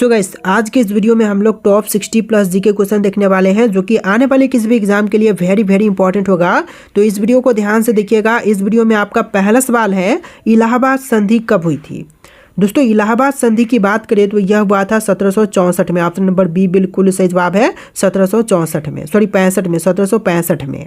So guys, आज के इस वीडियो में हम लोग टॉप 60 प्लस जीके क्वेश्चन देखने वाले हैं जो कि आने वाले किसी भी एग्जाम के लिए वेरी इंपॉर्टेंट होगा। तो इस वीडियो को ध्यान से देखिएगा। इस वीडियो में आपका पहला सवाल है, इलाहाबाद संधि कब हुई थी। दोस्तों, इलाहाबाद संधि की बात करें तो यह हुआ था 1764 में। ऑप्शन नंबर बी बिल्कुल सही जवाब है 1764 में, 1765 में।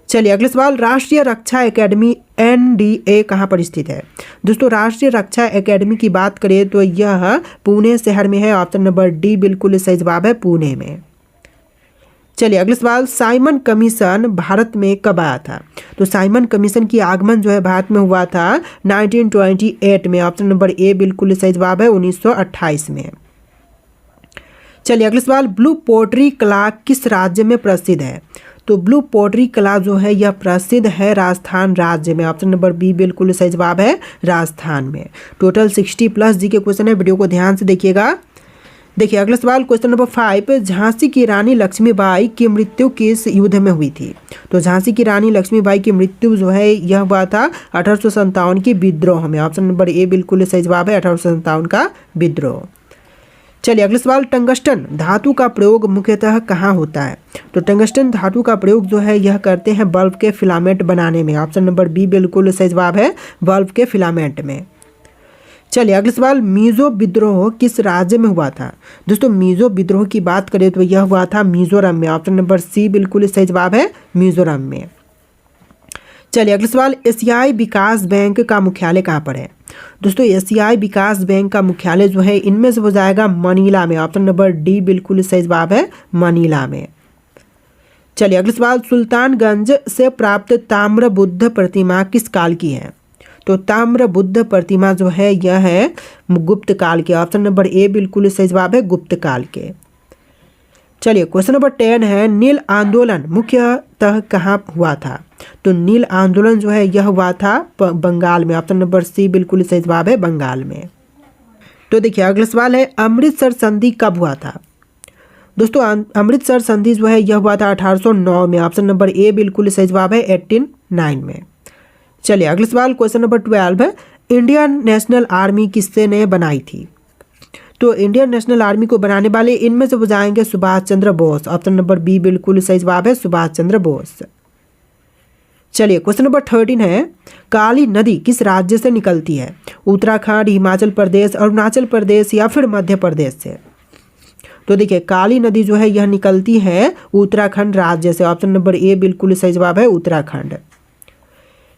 चलिए अगले सवाल, राष्ट्रीय रक्षा एकेडमी एनडीए कहाँ पर स्थित है। दोस्तों, राष्ट्रीय रक्षा एकेडमी की बात करें तो यह पुणे शहर में है। ऑप्शन नंबर डी बिल्कुल सही जवाब है, पुणे में। चलिए अगले सवाल, साइमन कमीशन भारत में कब आया था। तो साइमन कमीशन की आगमन जो है भारत में हुआ था 1928 में। ऑप्शन नंबर ए बिल्कुल सही जवाब है 1928 में। चलिए अगले सवाल, ब्लू पोट्री कला किस राज्य में प्रसिद्ध है। तो ब्लू पोट्री कला जो है यह प्रसिद्ध है राजस्थान राज्य में। ऑप्शन नंबर बी बिल्कुल सही जवाब है, राजस्थान में। टोटल 60 प्लस जी के क्वेश्चन है, वीडियो को ध्यान से देखिएगा। देखिए अगला सवाल, क्वेश्चन नंबर 5, झांसी की रानी लक्ष्मीबाई की मृत्यु किस युद्ध में हुई थी। तो झांसी की रानी लक्ष्मीबाई की मृत्यु जो है यह हुआ था 1857 की विद्रोह में। ऑप्शन नंबर ए बिल्कुल सही जवाब है, 1857 का विद्रोह। चलिए अगले सवाल, टंगस्टन धातु का प्रयोग मुख्यतः कहाँ होता है। तो टंगस्टन धातु का प्रयोग जो है यह करते हैं बल्ब के फिलामेंट बनाने में। ऑप्शन नंबर बी बिल्कुल सही जवाब है, बल्ब के फिलामेंट में। चलिए अगले सवाल, मिजो विद्रोह किस राज्य में हुआ था। दोस्तों, मिजो विद्रोह की बात करें तो यह हुआ था मिजोरम में। ऑप्शन नंबर सी बिल्कुल सही जवाब है, मिजोरम में। चलिए अगले सवाल, एशियाई विकास बैंक का मुख्यालय कहाँ पर है। दोस्तों, एशियाई विकास बैंक का मुख्यालय जो है इनमें से हो जाएगा मनीला में। ऑप्शन नंबर डी बिल्कुल सही जवाब है, मनीला में। चलिए अगले सवाल, सुल्तानगंज से प्राप्त ताम्र बुद्ध प्रतिमा किस काल की है। तो ताम्र बुद्ध प्रतिमा जो है यह है गुप्त काल के। ऑप्शन नंबर ए बिल्कुल सही जवाब है, गुप्त काल के। चलिए क्वेश्चन नंबर 10 है, नील आंदोलन मुख्यतः कहाँ हुआ था। तो नील आंदोलन जो है यह हुआ था बंगाल में। ऑप्शन नंबर सी बिल्कुल सही जवाब है, बंगाल में। तो देखिए अगला सवाल है, अमृतसर संधि कब हुआ था। दोस्तों, अमृतसर संधि जो है यह हुआ था 1809 में। ऑप्शन नंबर ए बिल्कुल सही जवाब है, 1809 में। चलिए अगले सवाल, क्वेश्चन नंबर 12 है, इंडियन नेशनल आर्मी किसने ने बनाई थी। तो इंडियन नेशनल आर्मी को बनाने वाले इनमें से हो जाएंगे Subhash Chandra Bose. Option number B बिल्कुल सही जवाब है, सुभाष चंद्र बोस। चलिए क्वेश्चन नंबर 13 है, काली नदी किस राज्य से निकलती है। उत्तराखंड, हिमाचल प्रदेश, अरुणाचल प्रदेश या फिर मध्य प्रदेश से। तो देखिए काली नदी जो है यह निकलती है उत्तराखंड राज्य से। ऑप्शन नंबर ए बिल्कुल सही जवाब है, उत्तराखंड।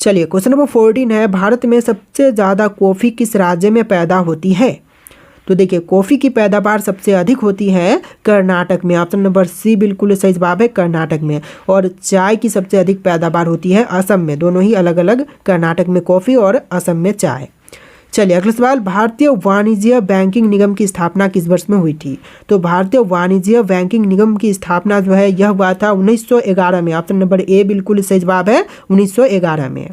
चलिए क्वेश्चन नंबर 14 है, भारत में सबसे ज़्यादा कॉफ़ी किस राज्य में पैदा होती है। तो देखिए कॉफ़ी की पैदावार सबसे अधिक होती है कर्नाटक में। ऑप्शन नंबर सी बिल्कुल सही जवाब है, कर्नाटक में। और चाय की सबसे अधिक पैदावार होती है असम में। दोनों ही अलग अलग, कर्नाटक में कॉफ़ी और असम में चाय। चलिए अगला सवाल, भारतीय वाणिज्य बैंकिंग निगम की स्थापना किस वर्ष में हुई थी। तो भारतीय वाणिज्य बैंकिंग निगम की स्थापना जो है यह हुआ था 1911 में। ऑप्शन नंबर ए बिल्कुल सही जवाब है, 1911 में।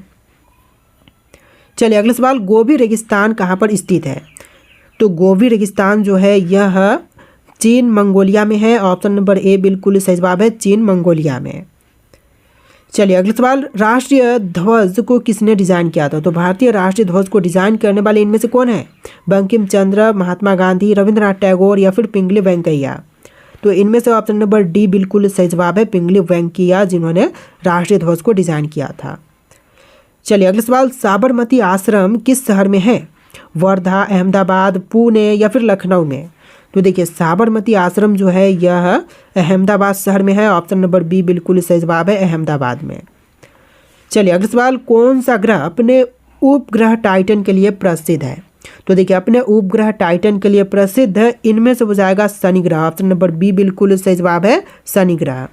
चलिए अगला सवाल, गोबी रेगिस्तान कहाँ पर स्थित है। तो गोबी रेगिस्तान जो है यह चीन मंगोलिया में है। ऑप्शन नंबर ए बिल्कुल सही जवाब है, चीन मंगोलिया में। चलिए अगला सवाल, राष्ट्रीय ध्वज को किसने डिजाइन किया था। तो भारतीय राष्ट्रीय ध्वज को डिजाइन करने वाले इनमें से कौन है। बंकिम चंद्र, महात्मा गांधी, रविंद्रनाथ टैगोर या फिर पिंगली वेंकैया। तो इनमें से ऑप्शन नंबर डी बिल्कुल सही जवाब है, पिंगली वेंकैया, जिन्होंने राष्ट्रीय ध्वज को डिजाइन किया था। चलिए अगला सवाल, साबरमती आश्रम किस शहर में है। वर्धा, अहमदाबाद, पुणे या फिर लखनऊ में। तो देखिए साबरमती आश्रम जो है यह अहमदाबाद शहर में है। ऑप्शन नंबर बी बिल्कुल सही जवाब है, अहमदाबाद में। चलिए अगला सवाल, कौन सा ग्रह अपने उपग्रह टाइटन के लिए प्रसिद्ध है। तो देखिए अपने उपग्रह टाइटन के लिए प्रसिद्ध है इनमें से हो जाएगा शनि ग्रह। ऑप्शन नंबर बी बिल्कुल सही जवाब है, शनि ग्रह।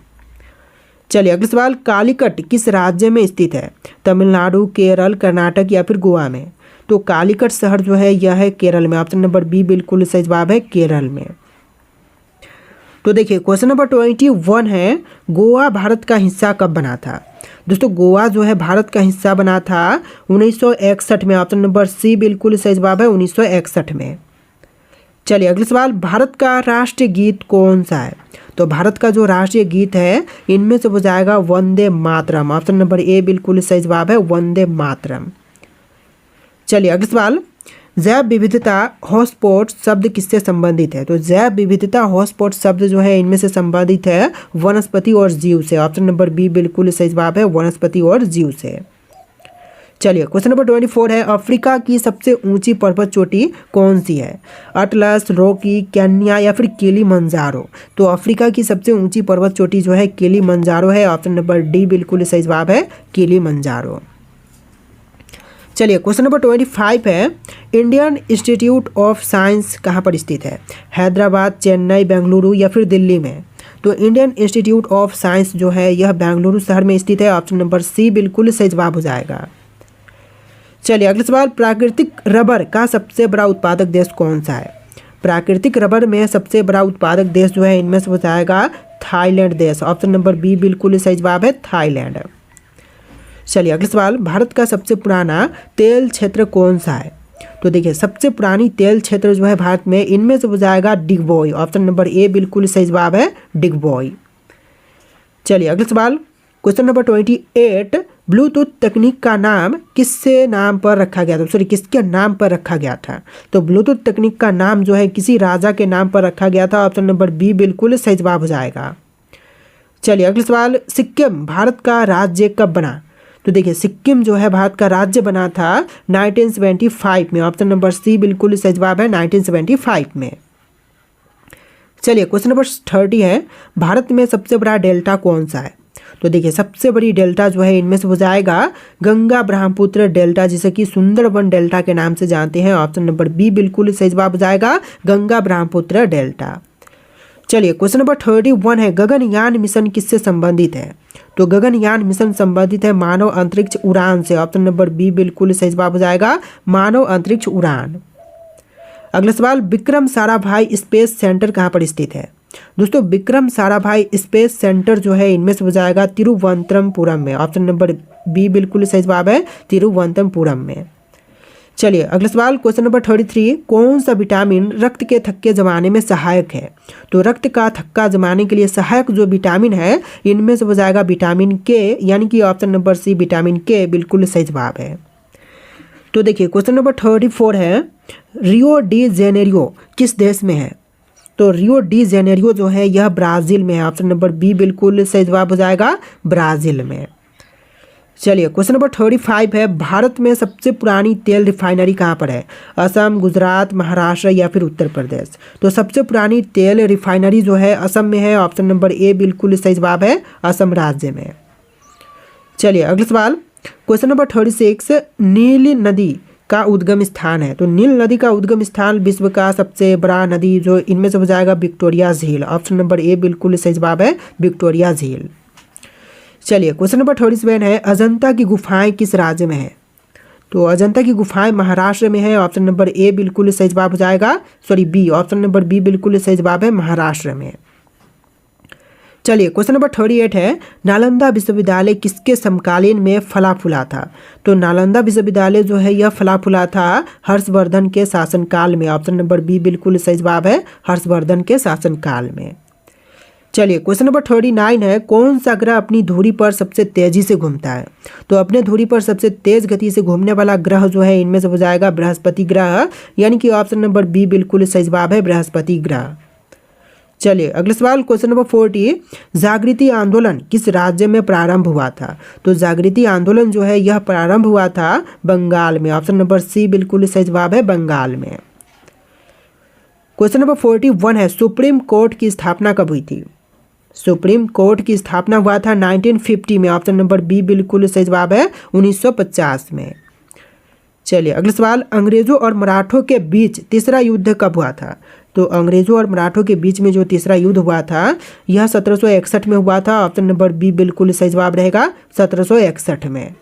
चलिए अगला सवाल, कालीकट किस राज्य में स्थित है। तमिलनाडु, केरल, कर्नाटक या फिर गोवा में। तो कालीकट शहर जो है यह है केरल में। ऑप्शन नंबर बी बिल्कुल सही जवाब है, केरल में। तो देखिए क्वेश्चन नंबर 21 है, गोवा भारत का हिस्सा कब बना था। दोस्तों, गोवा जो है भारत का हिस्सा बना था 1961 में। ऑप्शन नंबर सी बिल्कुल सही जवाब है, 1961 में। चलिए अगला सवाल, भारत का राष्ट्रीय गीत कौन सा है। तो भारत का जो राष्ट्रीय गीत है इनमें से हो जाएगा Vande Mataram. Option number A बिल्कुल सही जवाब है, वंदे मातरम। चलिए अगला सवाल, जैव विविधता हॉटस्पॉट शब्द किससे संबंधित है? तो जैव विविधता हॉटस्पॉट शब्द जो है इनमें से संबंधित है वनस्पति और जीव से। ऑप्शन नंबर बी बिल्कुल सही जवाब है, वनस्पति और जीव से। चलिए क्वेश्चन नंबर 24 है, अफ्रीका की सबसे ऊंची पर्वत चोटी कौन सी है? अटलस, रॉकी, केन्या या फिर किलिमंजारो? तो अफ्रीका की सबसे ऊंची पर्वत चोटी जो है किलिमंजारो है। ऑप्शन नंबर डी बिल्कुल सही जवाब है, किलिमंजारो। चलिए क्वेश्चन नंबर 25 है, इंडियन इंस्टीट्यूट ऑफ साइंस कहाँ पर स्थित है? हैदराबाद, चेन्नई, बेंगलुरु या फिर दिल्ली में? तो इंडियन इंस्टीट्यूट ऑफ साइंस जो है यह बेंगलुरु शहर में स्थित है। ऑप्शन नंबर सी बिल्कुल सही जवाब हो जाएगा। चलिए अगला सवाल, प्राकृतिक रबर का सबसे बड़ा उत्पादक देश कौन सा है? प्राकृतिक रबर में सबसे बड़ा उत्पादक देश जो है इनमें से हो जाएगा थाईलैंड देश। ऑप्शन नंबर बी बिल्कुल सही जवाब है, थाईलैंड। चलिए अगला सवाल, भारत का सबसे पुराना तेल क्षेत्र कौन सा है? तो देखिए सबसे पुरानी तेल क्षेत्र जो है भारत में इनमें से हो जाएगा डिगबोई। ऑप्शन नंबर ए बिल्कुल सही जवाब है, डिगबोई। चलिए अगला सवाल, क्वेश्चन नंबर 28, ब्लूटूथ तकनीक का नाम किसके नाम पर रखा गया था? किसके नाम पर रखा गया था? तो ब्लूटूथ तकनीक का नाम जो है किसी राजा के नाम पर रखा गया था। ऑप्शन नंबर बी बिल्कुल सही जवाब हो जाएगा। चलिए अगला सवाल, सिक्किम भारत का राज्य कब बना? तो देखिए सिक्किम जो है भारत का राज्य बना था 1975 में। ऑप्शन नंबर सी बिल्कुल सही जवाब है, 1975 में। चलिए क्वेश्चन नंबर 30 है, भारत में सबसे बड़ा डेल्टा कौन सा है? तो देखिए सबसे बड़ी डेल्टा जो है इनमें से हो जाएगा गंगा ब्रह्मपुत्र डेल्टा, जिसे कि सुंदरबन डेल्टा के नाम से जानते हैं। ऑप्शन नंबर बी बिल्कुल सही जवाब हो जाएगा, गंगा ब्रह्मपुत्र डेल्टा। चलिए क्वेश्चन नंबर 31 है, गगनयान मिशन किससे संबंधित है? तो गगनयान मिशन संबंधित है मानव अंतरिक्ष उड़ान से। ऑप्शन नंबर बी बिल्कुल सही जवाब हो जाएगा, मानव अंतरिक्ष उड़ान। अगला सवाल, विक्रम साराभाई स्पेस सेंटर कहाँ पर स्थित है? दोस्तों विक्रम साराभाई स्पेस सेंटर जो है इनमें से हो जाएगा तिरुवनंतपुरम में। ऑप्शन नंबर बी बिल्कुल सही जवाब है, तिरुवनंतपुरम में। चलिए अगला सवाल, क्वेश्चन नंबर 33, कौन सा विटामिन रक्त के थक्के जमाने में सहायक है? तो रक्त का थक्का जमाने के लिए सहायक जो विटामिन है इनमें से हो जाएगा विटामिन के, यानी कि ऑप्शन नंबर सी विटामिन के बिल्कुल सही जवाब है। तो देखिए क्वेश्चन नंबर 34 है, रियो डी जेनेरियो किस देश में है? तो रियो डी जेनेरियो जो है यह ब्राज़ील में है। ऑप्शन नंबर बी बिल्कुल सही जवाब हो जाएगा, ब्राज़ील में। चलिए क्वेश्चन नंबर 35 है, भारत में सबसे पुरानी तेल रिफाइनरी कहाँ पर है? असम, गुजरात, महाराष्ट्र या फिर उत्तर प्रदेश? तो सबसे पुरानी तेल रिफाइनरी जो है असम में है। ऑप्शन नंबर ए बिल्कुल सही जवाब है, असम राज्य में। चलिए अगला सवाल, क्वेश्चन नंबर 36, नील नदी का उद्गम स्थान है? तो नील नदी का उद्गम स्थान विश्व का सबसे बड़ा नदी जो इनमें से हो जाएगा विक्टोरिया झील। ऑप्शन नंबर ए बिल्कुल सही जवाब है, विक्टोरिया झील। चलिए क्वेश्चन नंबर 37 है, अजंता की गुफाएं किस राज्य में है? तो अजंता की गुफाएं महाराष्ट्र में है। ऑप्शन नंबर ए बिल्कुल सही जवाब हो जाएगा, बी, ऑप्शन नंबर बी बिल्कुल सही जवाब है, महाराष्ट्र में। चलिए क्वेश्चन नंबर 38 है, नालंदा विश्वविद्यालय किसके समकालीन में फला फूला था? तो नालंदा विश्वविद्यालय जो है यह फला फूला था हर्षवर्धन के शासनकाल में। ऑप्शन नंबर बी बिल्कुल सही जवाब है, हर्षवर्धन के शासनकाल में। चलिए क्वेश्चन नंबर 39 है, कौन सा ग्रह अपनी धुरी पर सबसे तेजी से घूमता है? तो अपने धुरी पर सबसे तेज गति से घूमने वाला ग्रह जो है इनमें से हो जाएगा बृहस्पति ग्रह, यानी कि ऑप्शन नंबर बी बिल्कुल सही जवाब है, बृहस्पति ग्रह। चलिए अगला सवाल, क्वेश्चन नंबर 40, जागृति आंदोलन किस राज्य में प्रारंभ हुआ था? तो जागृति आंदोलन जो है यह प्रारंभ हुआ था बंगाल में। ऑप्शन नंबर सी बिल्कुल सही जवाब है, बंगाल में। क्वेश्चन नंबर 41 है, सुप्रीम कोर्ट की स्थापना कब हुई थी? सुप्रीम कोर्ट की स्थापना हुआ था 1950 में। ऑप्शन नंबर बी बिल्कुल सही जवाब है, 1950 में। चलिए अगला सवाल, अंग्रेजों और मराठों के बीच तीसरा युद्ध कब हुआ था? तो अंग्रेजों और मराठों के बीच में जो तीसरा युद्ध हुआ था यह 1761 में हुआ था। ऑप्शन नंबर बी बिल्कुल सही जवाब रहेगा, 1761 में।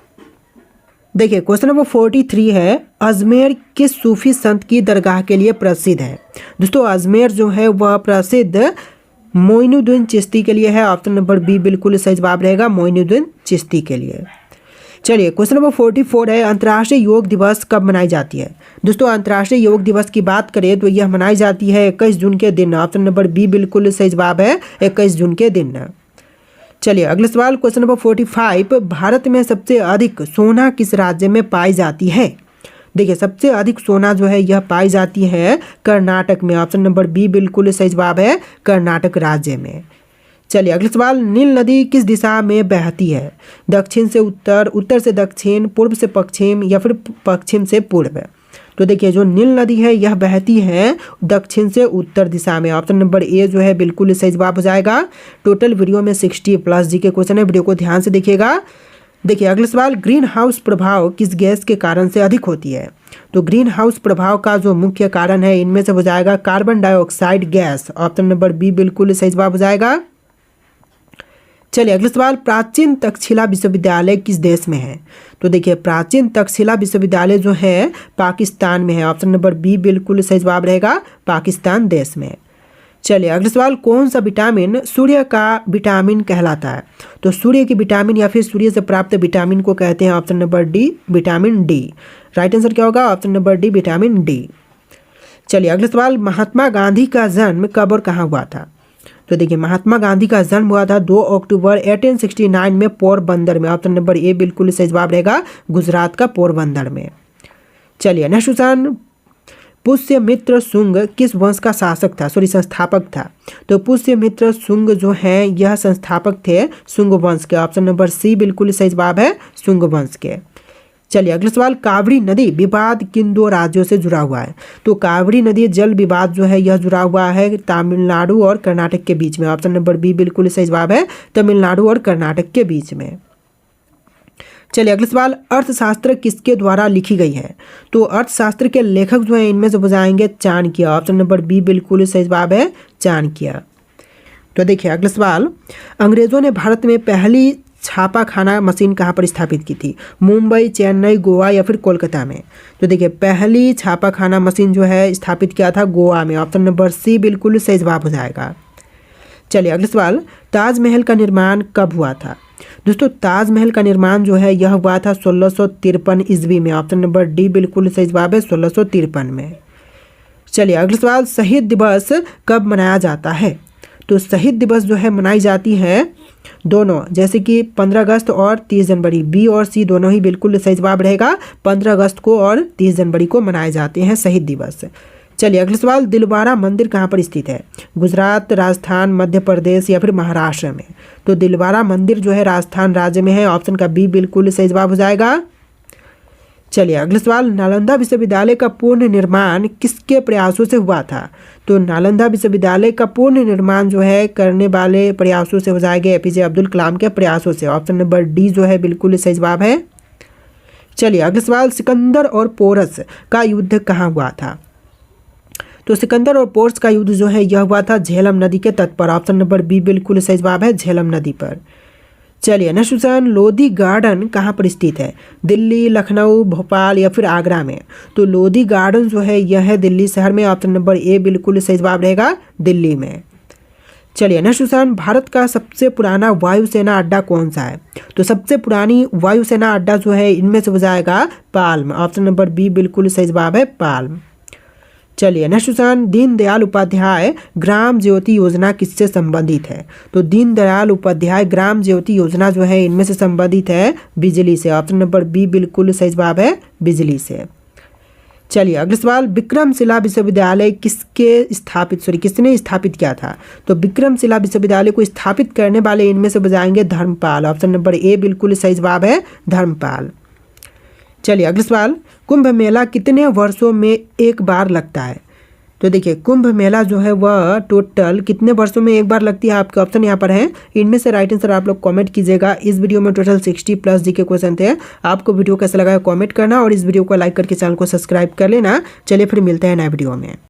देखिए क्वेश्चन नंबर 43 है, अजमेर किस सूफी संत की दरगाह के लिए प्रसिद्ध है? दोस्तों अजमेर जो है वह प्रसिद्ध मोइनुद्दीन चिश्ती के लिए है। ऑप्शन नंबर बी बिल्कुल सही जवाब रहेगा, मोइनुद्दीन चिश्ती के लिए। चलिए क्वेश्चन नंबर 44 है, अंतर्राष्ट्रीय योग दिवस कब मनाई जाती है? दोस्तों अंतर्राष्ट्रीय योग दिवस की बात करें तो यह मनाई जाती है 21 जून के दिन। ऑप्शन नंबर बी बिल्कुल सही जवाब है, 21 जून के दिन। चलिए अगला सवाल, क्वेश्चन नंबर 45, भारत में सबसे अधिक सोना किस राज्य में पाई जाती है? देखिए सबसे अधिक सोना जो है यह पाई जाती है कर्नाटक में। ऑप्शन नंबर बी बिल्कुल सही जवाब है, कर्नाटक राज्य में। चलिए अगला सवाल, नील नदी किस दिशा में बहती है? दक्षिण से उत्तर, उत्तर से दक्षिण, पूर्व से पश्चिम या फिर पश्चिम से पूर्व? तो देखिए जो नील नदी है यह बहती है दक्षिण से उत्तर दिशा में। ऑप्शन नंबर ए जो है बिल्कुल सही जवाब हो जाएगा। टोटल वीडियो में 60+ जी के क्वेश्चन है, वीडियो को ध्यान से देखिएगा। देखिए अगला सवाल, ग्रीन हाउस प्रभाव किस गैस के कारण से अधिक होती है? तो ग्रीन हाउस प्रभाव का जो मुख्य कारण है इनमें से हो जाएगा carbon dioxide gas. Option number B बिल्कुल सही जवाब हो जाएगा। चलिए अगला सवाल, प्राचीन तक्षशिला विश्वविद्यालय किस देश में है? तो देखिए प्राचीन तक्षशिला विश्वविद्यालय जो है पाकिस्तान में है। ऑप्शन नंबर बी बिल्कुल सही जवाब रहेगा, पाकिस्तान देश में। चलिए अगला सवाल, कौन सा विटामिन सूर्य का विटामिन कहलाता है? तो सूर्य की विटामिन या फिर सूर्य से प्राप्त विटामिन को कहते हैं option number D, vitamin D. Right answer क्या होगा? Option number D, vitamin D. चलिए अगला सवाल, महात्मा गांधी का जन्म कब और कहाँ हुआ था? तो देखिए महात्मा गांधी का जन्म हुआ था 2 अक्टूबर 1869 में पोरबंदर में। ऑप्शन नंबर ए बिल्कुल सही जवाब रहेगा, गुजरात का पोरबंदर में। चलिए नेक्स्ट क्वेश्चन, पुष्यमित्र शुंग किस वंश का शासक था, संस्थापक था? तो पुष्यमित्र शुंग जो है यह संस्थापक थे शुंग वंश के। ऑप्शन नंबर सी बिल्कुल सही जवाब है, शुंग वंश के। चलिए अगला सवाल, कावेरी नदी विवाद किन 2 राज्यों से जुड़ा हुआ है? तो कावेरी नदी जल विवाद जो है यह जुड़ा हुआ है तमिलनाडु और कर्नाटक के बीच में। ऑप्शन नंबर बी बिल्कुल सही जवाब है, तमिलनाडु और कर्नाटक के बीच में। चलिए अगला सवाल, अर्थशास्त्र किसके द्वारा लिखी गई है? तो अर्थशास्त्र के लेखक जो है इनमें से हो जाएंगे चाणक्य। ऑप्शन नंबर बी बिल्कुल सही जवाब है, चाणक्य। तो देखिए अगला सवाल, अंग्रेजों ने भारत में पहली छापा खाना मशीन कहाँ पर स्थापित की थी? मुंबई, चेन्नई, गोवा या फिर कोलकाता में? तो देखिए पहली छापा खाना मशीन जो है स्थापित किया था गोवा में। ऑप्शन नंबर सी बिल्कुल सही जवाब हो जाएगा। चलिए अगला सवाल, ताजमहल का निर्माण कब हुआ था? दोस्तों ताजमहल का निर्माण जो है यह हुआ था 1653 ईस्वी में। ऑप्शन नंबर डी बिल्कुल सही जवाब है, 1653 में। चलिए अगला सवाल, शहीद दिवस कब मनाया जाता है? तो शहीद दिवस जो है मनाई जाती है दोनों, जैसे कि 15 अगस्त और 30 जनवरी। बी और सी दोनों ही बिल्कुल सही जवाब रहेगा। 15 अगस्त को और 30 जनवरी को मनाए जाते हैं शहीद दिवस। चलिए अगला सवाल, दिलवारा मंदिर कहाँ पर स्थित है? गुजरात, राजस्थान, मध्य प्रदेश या फिर महाराष्ट्र में? तो दिलवारा मंदिर जो है राजस्थान राज्य में है। ऑप्शन का बी बिल्कुल सही जवाब हो जाएगा। चलिए अगला सवाल, नालंदा विश्वविद्यालय का पूर्ण निर्माण किसके प्रयासों से हुआ था? तो नालंदा विश्वविद्यालय का पूर्ण निर्माण जो है करने वाले प्रयासों से हो जाएगा एपीजे अब्दुल कलाम के प्रयासों से। ऑप्शन नंबर डी जो है बिल्कुल सही जवाब है। चलिए अगला सवाल, सिकंदर और पोरस का युद्ध कहाँ हुआ था? तो सिकंदर और पोरस का युद्ध जो है यह हुआ था झेलम नदी के तट पर। ऑप्शन नंबर बी बिल्कुल सही जवाब है, झेलम नदी पर। चलिए नेक्स्ट क्वेश्चन, लोधी गार्डन कहाँ पर स्थित है? दिल्ली, लखनऊ, भोपाल या फिर आगरा में? तो लोधी गार्डन जो है यह है दिल्ली शहर में। ऑप्शन नंबर ए बिल्कुल सही जवाब रहेगा, दिल्ली में। चलिए नेक्स्ट क्वेश्चन, भारत का सबसे पुराना वायुसेना अड्डा कौन सा है? तो सबसे पुरानी वायुसेना अड्डा जो है इनमें से हो जाएगा पाल्म। ऑप्शन नंबर बी बिल्कुल सही जवाब है, पाल्म। चलिए नेक्स्ट क्वेश्चन, दीनदयाल उपाध्याय ग्राम ज्योति योजना किससे संबंधित है? तो दीनदयाल उपाध्याय ग्राम ज्योति योजना जो है इनमें से संबंधित है बिजली से। ऑप्शन नंबर बी बिल्कुल सही जवाब है, बिजली से। चलिए अगला सवाल, विक्रमशिला विश्वविद्यालय किसने स्थापित किया था? तो विक्रमशिला विश्वविद्यालय को स्थापित करने वाले इनमें से बजाएंगे धर्मपाल। ऑप्शन नंबर ए बिल्कुल सही जवाब है, धर्मपाल। चलिए अगला सवाल, कुंभ मेला कितने वर्षों में एक बार लगता है? तो देखिए कुंभ मेला जो है वह टोटल कितने वर्षों में एक बार लगती है? आपके ऑप्शन यहाँ पर है, इनमें से राइट आंसर आप लोग कमेंट कीजिएगा। इस वीडियो में टोटल 60+ जी के क्वेश्चन थे। आपको वीडियो कैसा लगा कमेंट करना और इस वीडियो को लाइक करके चैनल को सब्सक्राइब कर लेना। चलिए फिर मिलते हैं नए वीडियो में।